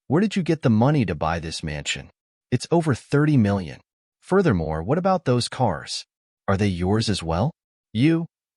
Where did you get the money to buy this mansion? It's over 30 million. Furthermore, what about those cars? Are they yours as well?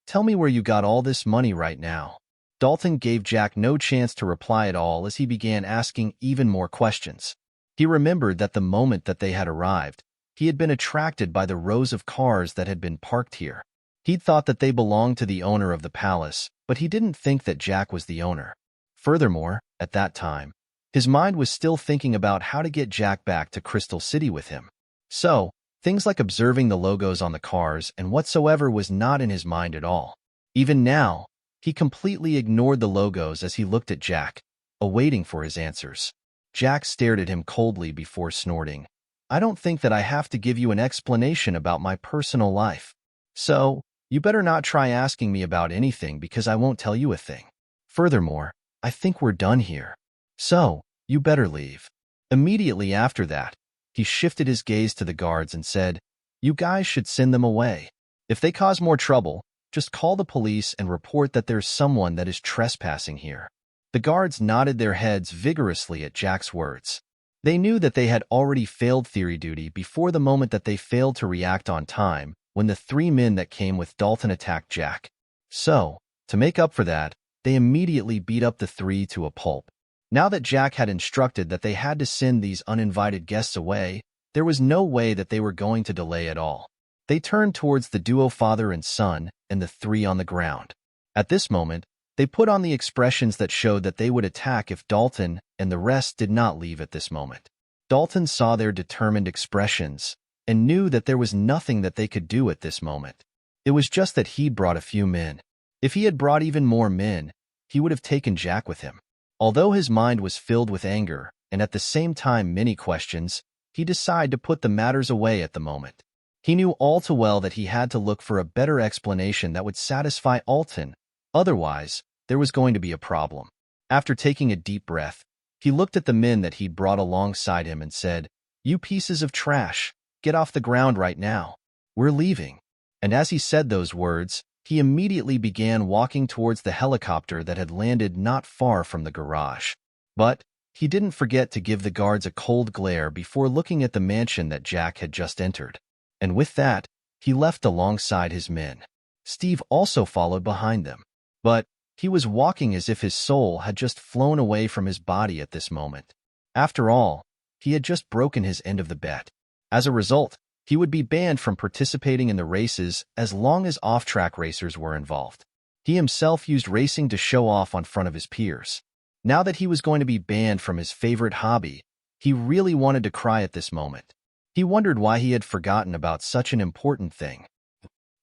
Tell me where you got all this money right now. Dalton gave Jack no chance to reply at all as he began asking even more questions. He remembered that the moment that they had arrived, he had been attracted by the rows of cars that had been parked here. He'd thought that they belonged to the owner of the palace, but he didn't think that Jack was the owner. Furthermore, at that time, his mind was still thinking about how to get Jack back to Crystal City with him. So, things like observing the logos on the cars and whatsoever was not in his mind at all. Even now, he completely ignored the logos as he looked at Jack, awaiting for his answers. Jack stared at him coldly before snorting. I don't think that I have to give you an explanation about my personal life. So, you better not try asking me about anything because I won't tell you a thing. Furthermore, I think we're done here. So, you better leave. Immediately after that, he shifted his gaze to the guards and said, You guys should send them away. If they cause more trouble, just call the police and report that there's someone that is trespassing here. The guards nodded their heads vigorously at Jack's words. They knew that they had already failed theory duty before the moment that they failed to react on time when the 3 men that came with Dalton attacked Jack. So, to make up for that, they immediately beat up the 3 to a pulp. Now that Jack had instructed that they had to send these uninvited guests away, there was no way that they were going to delay at all. They turned towards the duo father and son and the 3 on the ground. At this moment, they put on the expressions that showed that they would attack if Dalton and the rest did not leave at this moment. Dalton saw their determined expressions and knew that there was nothing that they could do at this moment. It was just that he'd brought a few men. If he had brought even more men, he would have taken Jack with him. Although his mind was filled with anger and at the same time many questions, he decided to put the matters away at the moment. He knew all too well that he had to look for a better explanation that would satisfy Alton. Otherwise, there was going to be a problem. After taking a deep breath, he looked at the men that he'd brought alongside him and said, You pieces of trash, get off the ground right now. We're leaving. And as he said those words, he immediately began walking towards the helicopter that had landed not far from the garage. But he didn't forget to give the guards a cold glare before looking at the mansion that Jack had just entered. And with that, he left alongside his men. Steve also followed behind them. But he was walking as if his soul had just flown away from his body at this moment. After all, he had just broken his end of the bet. As a result, he would be banned from participating in the races as long as off-track racers were involved. He himself used racing to show off on front of his peers. Now that he was going to be banned from his favorite hobby, he really wanted to cry at this moment. He wondered why he had forgotten about such an important thing.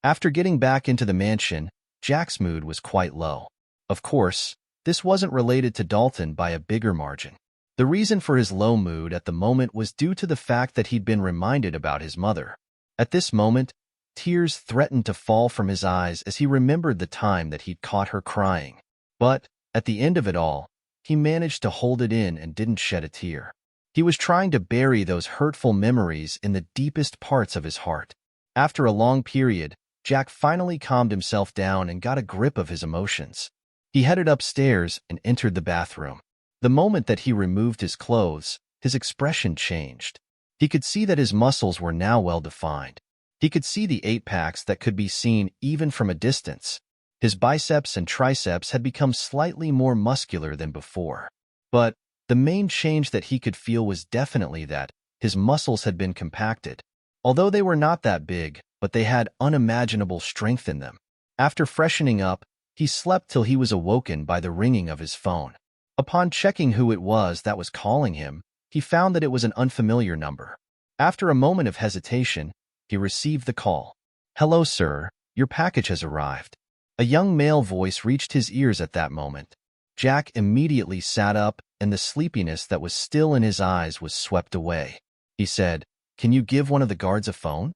After getting back into the mansion, Jack's mood was quite low. Of course, this wasn't related to Dalton by a bigger margin. The reason for his low mood at the moment was due to the fact that he'd been reminded about his mother. At this moment, tears threatened to fall from his eyes as he remembered the time that he'd caught her crying. But, at the end of it all, he managed to hold it in and didn't shed a tear. He was trying to bury those hurtful memories in the deepest parts of his heart. After a long period, Jack finally calmed himself down and got a grip of his emotions. He headed upstairs and entered the bathroom. The moment that he removed his clothes, his expression changed. He could see that his muscles were now well-defined. He could see the 8-packs that could be seen even from a distance. His biceps and triceps had become slightly more muscular than before. But the main change that he could feel was definitely that his muscles had been compacted. Although they were not that big, but they had unimaginable strength in them. After freshening up, he slept till he was awoken by the ringing of his phone. Upon checking who it was that was calling him, he found that it was an unfamiliar number. After a moment of hesitation, he received the call. Hello, sir. Your package has arrived. A young male voice reached his ears at that moment. Jack immediately sat up, and the sleepiness that was still in his eyes was swept away. He said, Can you give one of the guards a phone?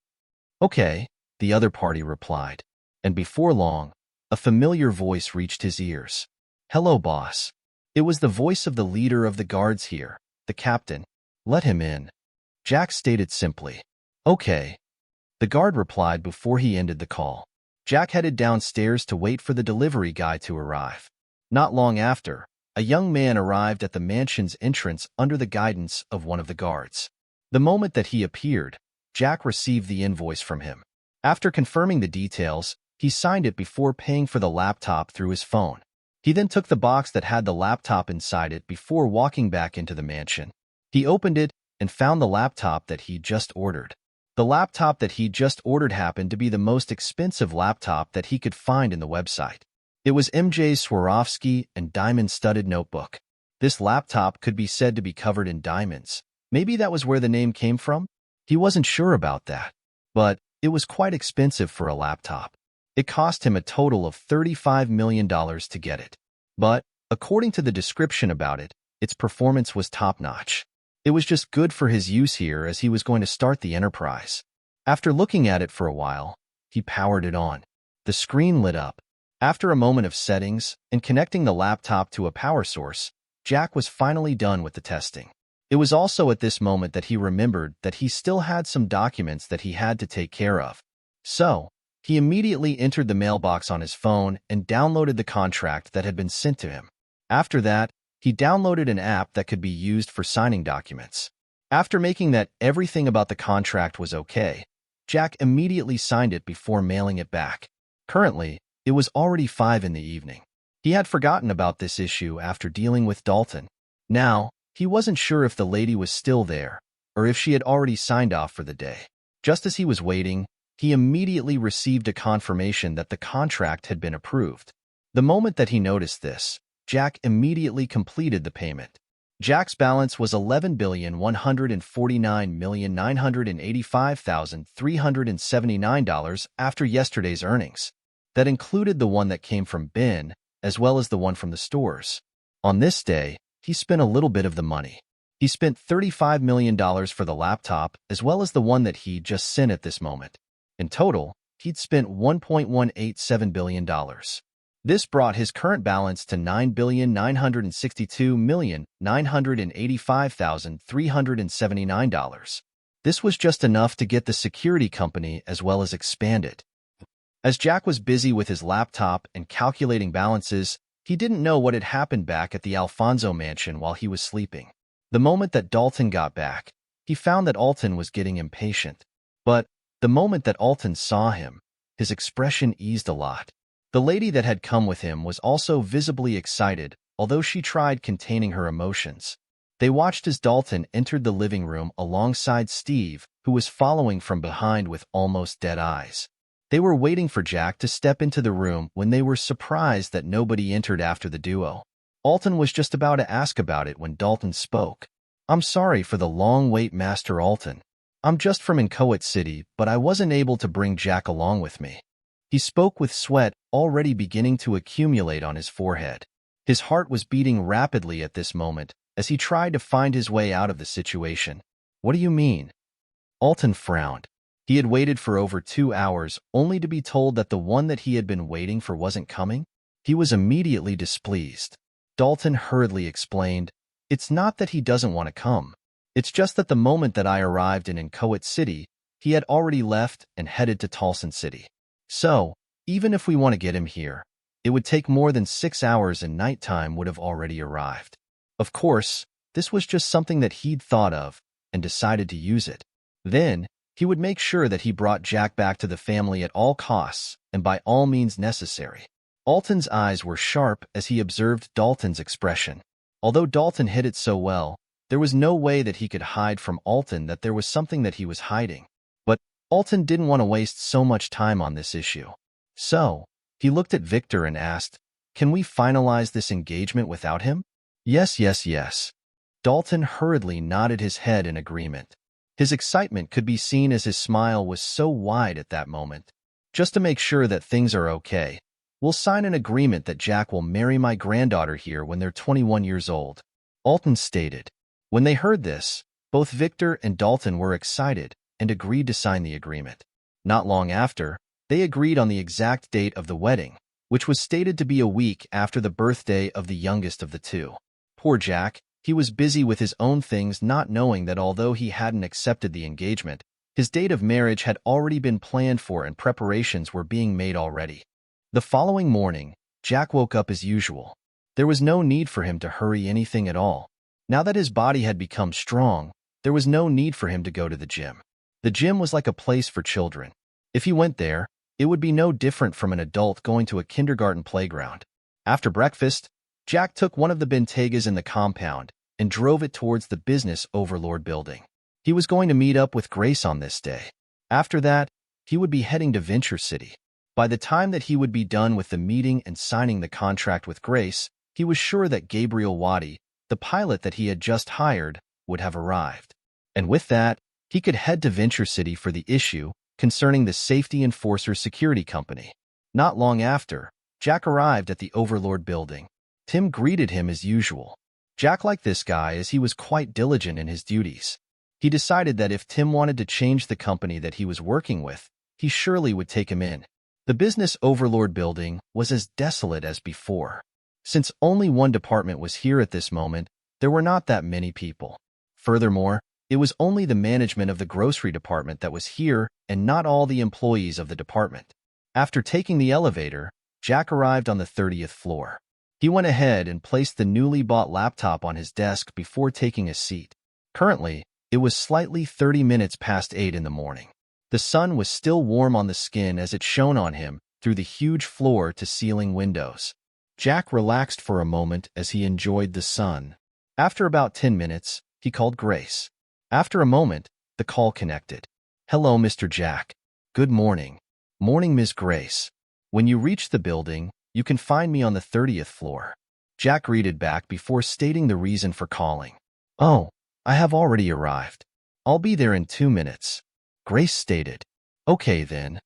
Okay, the other party replied. And before long, a familiar voice reached his ears. Hello, boss. It was the voice of the leader of the guards here, the captain. Let him in. Jack stated simply. Okay. The guard replied before he ended the call. Jack headed downstairs to wait for the delivery guy to arrive. Not long after, a young man arrived at the mansion's entrance under the guidance of one of the guards. The moment that he appeared, Jack received the invoice from him. After confirming the details, he signed it before paying for the laptop through his phone. He then took the box that had the laptop inside it before walking back into the mansion. He opened it and found the laptop that he just ordered. The laptop that he just ordered happened to be the most expensive laptop that he could find in the website. It was MJ's Swarovski and diamond-studded notebook. This laptop could be said to be covered in diamonds. Maybe that was where the name came from? He wasn't sure about that. But it was quite expensive for a laptop. It cost him a total of $35 million to get it. But, according to the description about it, its performance was top-notch. It was just good for his use here as he was going to start the enterprise. After looking at it for a while, he powered it on. The screen lit up. After a moment of settings and connecting the laptop to a power source, Jack was finally done with the testing. It was also at this moment that he remembered that he still had some documents that he had to take care of. So, he immediately entered the mailbox on his phone and downloaded the contract that had been sent to him. After that, he downloaded an app that could be used for signing documents. After making that everything about the contract was okay, Jack immediately signed it before mailing it back. Currently, it was already 5 in the evening. He had forgotten about this issue after dealing with Dalton. Now, he wasn't sure if the lady was still there, or if she had already signed off for the day. Just as he was waiting, he immediately received a confirmation that the contract had been approved. The moment that he noticed this, Jack immediately completed the payment. Jack's balance was $11,149,985,379 after yesterday's earnings. That included the one that came from Ben, as well as the one from the stores. On this day, he spent a little bit of the money. He spent $35 million for the laptop, as well as the one that he just sent at this moment. In total, he'd spent $1.187 billion. This brought his current balance to $9,962,985,379. This was just enough to get the security company as well as expand it. As Jack was busy with his laptop and calculating balances, he didn't know what had happened back at the Alfonso mansion while he was sleeping. The moment that Dalton got back, he found that Alton was getting impatient. But the moment that Alton saw him, his expression eased a lot. The lady that had come with him was also visibly excited, although she tried containing her emotions. They watched as Dalton entered the living room alongside Steve, who was following from behind with almost dead eyes. They were waiting for Jack to step into the room when they were surprised that nobody entered after the duo. Alton was just about to ask about it when Dalton spoke. "I'm sorry for the long wait, Master Alton. I'm just from Inchoate City, but I wasn't able to bring Jack along with me." He spoke with sweat already beginning to accumulate on his forehead. His heart was beating rapidly at this moment as he tried to find his way out of the situation. "What do you mean?" Alton frowned. He had waited for over 2 hours only to be told that the one that he had been waiting for wasn't coming. He was immediately displeased. Dalton hurriedly explained, "It's not that he doesn't want to come. It's just that the moment that I arrived in Inchoate City, he had already left and headed to Tulsan City. So, even if we want to get him here, it would take more than 6 hours and nighttime would have already arrived." Of course, this was just something that he'd thought of and decided to use it. Then, he would make sure that he brought Jack back to the family at all costs and by all means necessary. Alton's eyes were sharp as he observed Dalton's expression. Although Dalton hid it so well, there was no way that he could hide from Alton that there was something that he was hiding. But Alton didn't want to waste so much time on this issue. So, he looked at Victor and asked, "Can we finalize this engagement without him?" "Yes, yes, yes." Dalton hurriedly nodded his head in agreement. His excitement could be seen as his smile was so wide at that moment. "Just to make sure that things are okay, we'll sign an agreement that Jack will marry my granddaughter here when they're 21 years old," Alton stated. When they heard this, both Victor and Dalton were excited and agreed to sign the agreement. Not long after, they agreed on the exact date of the wedding, which was stated to be a week after the birthday of the youngest of the two. Poor Jack, he was busy with his own things, not knowing that although he hadn't accepted the engagement, his date of marriage had already been planned for and preparations were being made already. The following morning, Jack woke up as usual. There was no need for him to hurry anything at all. Now that his body had become strong, there was no need for him to go to the gym. The gym was like a place for children. If he went there, it would be no different from an adult going to a kindergarten playground. After breakfast, Jack took one of the Bentegas in the compound and drove it towards the business overlord building. He was going to meet up with Grace on this day. After that, he would be heading to Venture City. By the time that he would be done with the meeting and signing the contract with Grace, he was sure that Gabriel Wadi, the pilot that he had just hired, would have arrived. And with that, he could head to Venture City for the issue concerning the Safety Enforcer Security Company. Not long after, Jack arrived at the Overlord building. Tim greeted him as usual. Jack liked this guy as he was quite diligent in his duties. He decided that if Tim wanted to change the company that he was working with, he surely would take him in. The Business Overlord building was as desolate as before. Since only one department was here at this moment, there were not that many people. Furthermore, it was only the management of the grocery department that was here and not all the employees of the department. After taking the elevator, Jack arrived on the 30th floor. He went ahead and placed the newly bought laptop on his desk before taking a seat. Currently, it was slightly 30 minutes past 8 in the morning. The sun was still warm on the skin as it shone on him through the huge floor-to-ceiling windows. Jack relaxed for a moment as he enjoyed the sun. After about 10 minutes, he called Grace. After a moment, the call connected. "Hello, Mr. Jack. Good morning." "Morning, Miss Grace. When you reach the building, you can find me on the 30th floor." Jack greeted back before stating the reason for calling. "Oh, I have already arrived. I'll be there in 2 minutes." Grace stated. "Okay then."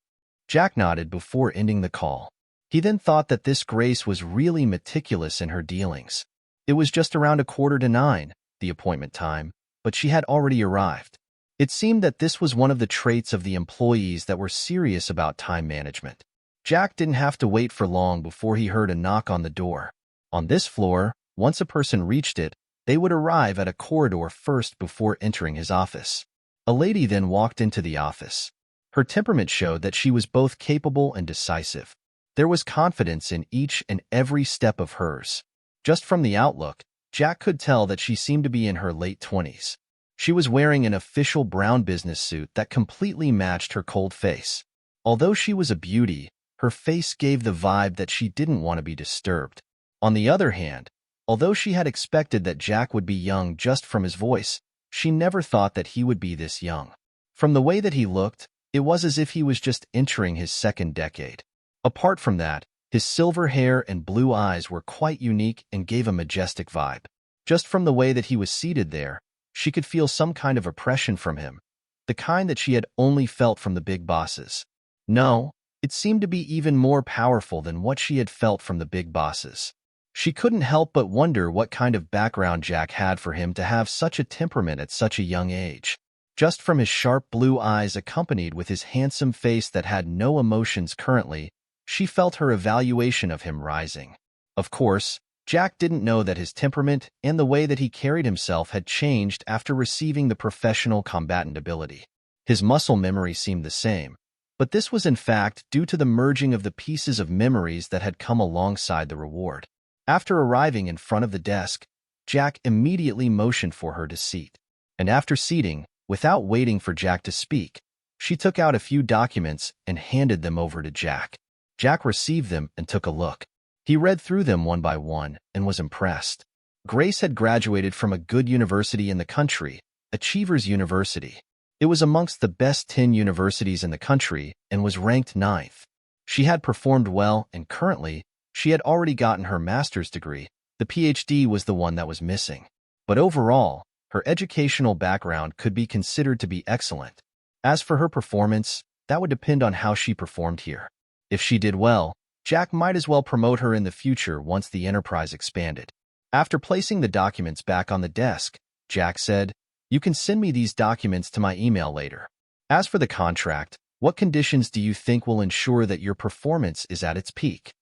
Jack nodded before ending the call. He then thought that this Grace was really meticulous in her dealings. It was just around 8:45, the appointment time, but she had already arrived. It seemed that this was one of the traits of the employees that were serious about time management. Jack didn't have to wait for long before he heard a knock on the door. On this floor, once a person reached it, they would arrive at a corridor first before entering his office. A lady then walked into the office. Her temperament showed that she was both capable and decisive. There was confidence in each and every step of hers. Just from the outlook, Jack could tell that she seemed to be in her late 20s. She was wearing an official brown business suit that completely matched her cold face. Although she was a beauty, her face gave the vibe that she didn't want to be disturbed. On the other hand, although she had expected that Jack would be young just from his voice, she never thought that he would be this young. From the way that he looked, it was as if he was just entering his second decade. Apart from that, his silver hair and blue eyes were quite unique and gave a majestic vibe. Just from the way that he was seated there, she could feel some kind of oppression from him, the kind that she had only felt from the big bosses. No, it seemed to be even more powerful than what she had felt from the big bosses. She couldn't help but wonder what kind of background Jack had for him to have such a temperament at such a young age. Just from his sharp blue eyes accompanied with his handsome face that had no emotions currently, she felt her evaluation of him rising. Of course, Jack didn't know that his temperament and the way that he carried himself had changed after receiving the professional combatant ability. His muscle memory seemed the same, but this was in fact due to the merging of the pieces of memories that had come alongside the reward. After arriving in front of the desk, Jack immediately motioned for her to seat. And after seating, without waiting for Jack to speak, she took out a few documents and handed them over to Jack. Jack received them and took a look. He read through them one by one and was impressed. Grace had graduated from a good university in the country, Achievers University. It was amongst the best 10 universities in the country and was ranked 9th. She had performed well and currently, she had already gotten her master's degree. The PhD was the one that was missing. But overall, her educational background could be considered to be excellent. As for her performance, that would depend on how she performed here. If she did well, Jack might as well promote her in the future once the enterprise expanded. After placing the documents back on the desk, Jack said, "You can send me these documents to my email later. As for the contract, what conditions do you think will ensure that your performance is at its peak?"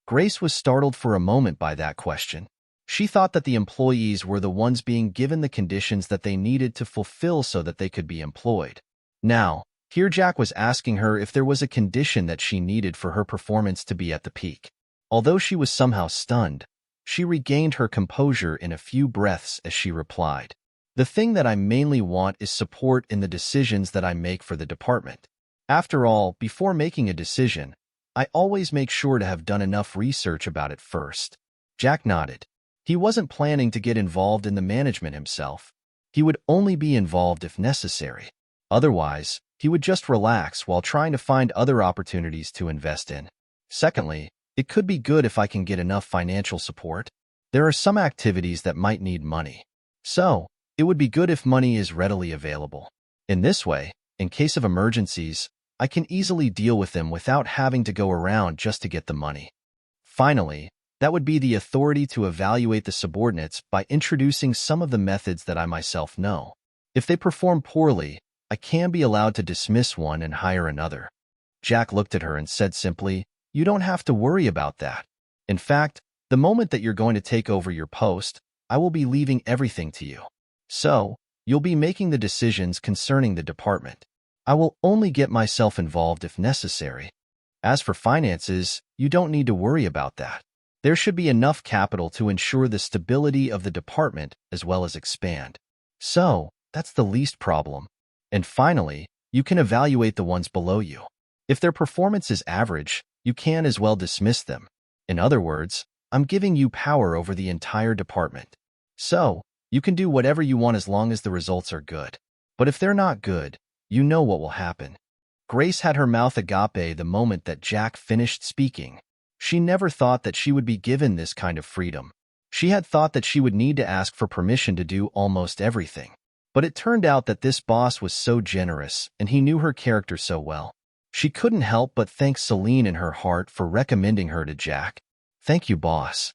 Grace was startled for a moment by that question. She thought that the employees were the ones being given the conditions that they needed to fulfill so that they could be employed. Now, here Jack was asking her if there was a condition that she needed for her performance to be at the peak. Although she was somehow stunned, She regained her composure in a few breaths as she replied, "The thing that I mainly want is support in the decisions that I make for the department. After all, before making a decision, I always make sure to have done enough research about it first." Jack nodded. He wasn't planning to get involved in the management himself. He would only be involved if necessary. Otherwise, he would just relax while trying to find other opportunities to invest in. Secondly, it could be good if I can get enough financial support. There are some activities that might need money. So, it would be good if money is readily available. In this way, in case of emergencies, I can easily deal with them without having to go around just to get the money. Finally, that would be the authority to evaluate the subordinates by introducing some of the methods that I myself know. If they perform poorly, I can be allowed to dismiss one and hire another. Jack looked at her and said simply, "You don't have to worry about that. In fact, the moment that you're going to take over your post, I will be leaving everything to you. So, you'll be making the decisions concerning the department. I will only get myself involved if necessary. As for finances, you don't need to worry about that. There should be enough capital to ensure the stability of the department as well as expand. So, that's the least problem. And finally, you can evaluate the ones below you. If their performance is average, you can as well dismiss them. In other words, I'm giving you power over the entire department. So, you can do whatever you want as long as the results are good. But if they're not good, you know what will happen." Grace had her mouth agape the moment that Jack finished speaking. She never thought that she would be given this kind of freedom. She had thought that she would need to ask for permission to do almost everything. But it turned out that this boss was so generous, and he knew her character so well. She couldn't help but thank Celine in her heart for recommending her to Jack. "Thank you, boss."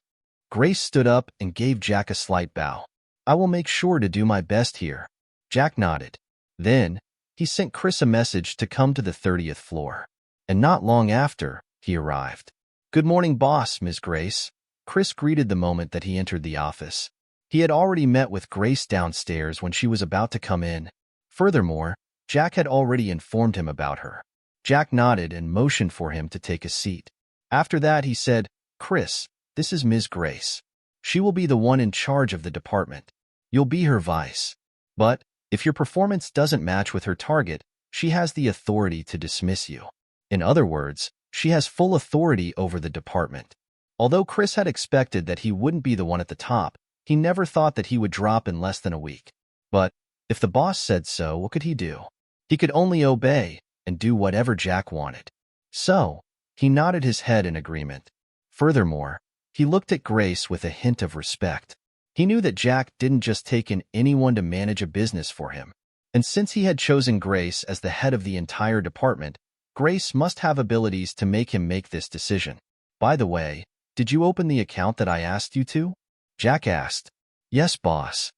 Grace stood up and gave Jack a slight bow. "I will make sure to do my best here." Jack nodded. Then, he sent Chris a message to come to the 30th floor. And not long after, he arrived. "Good morning, boss, Ms. Grace." Chris greeted the moment that he entered the office. He had already met with Grace downstairs when she was about to come in. Furthermore, Jack had already informed him about her. Jack nodded and motioned for him to take a seat. After that, he said, "Chris, this is Ms. Grace. She will be the one in charge of the department. You'll be her vice. But, if your performance doesn't match with her target, she has the authority to dismiss you. In other words, she has full authority over the department." Although Chris had expected that he wouldn't be the one at the top, he never thought that he would drop in less than a week. But, if the boss said so, what could he do? He could only obey and do whatever Jack wanted. So, he nodded his head in agreement. Furthermore, he looked at Grace with a hint of respect. He knew that Jack didn't just take in anyone to manage a business for him. And since he had chosen Grace as the head of the entire department, Grace must have abilities to make him make this decision. "By the way, did you open the account that I asked you to?" Jack asked. "Yes, boss."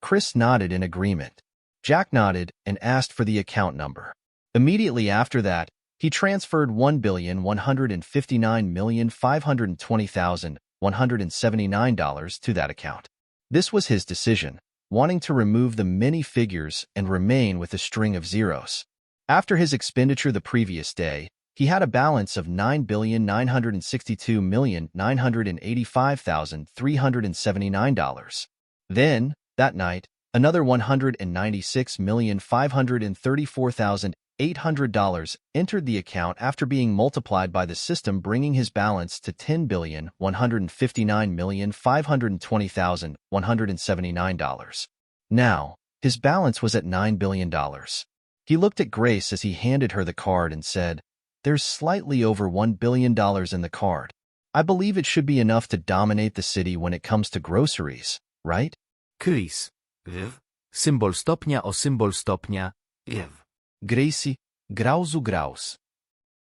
Chris nodded in agreement. Jack nodded and asked for the account number. Immediately after that, he transferred $1,159,520,179 to that account. This was his decision, wanting to remove the many figures and remain with a string of zeros. After his expenditure the previous day, he had a balance of $9,962,985,379. Then, that night, another $196,534,800 entered the account after being multiplied by the system, bringing his balance to $10,159,520,179. Now, his balance was at $9 billion. He looked at Grace as he handed her the card and said, "There's slightly over $1 billion in the card. I believe it should be enough to dominate the city when it comes to groceries, right?" Chris. Gryw. Symbol stopnia o symbol stopnia. Gryw. Gracie, grauzu graus.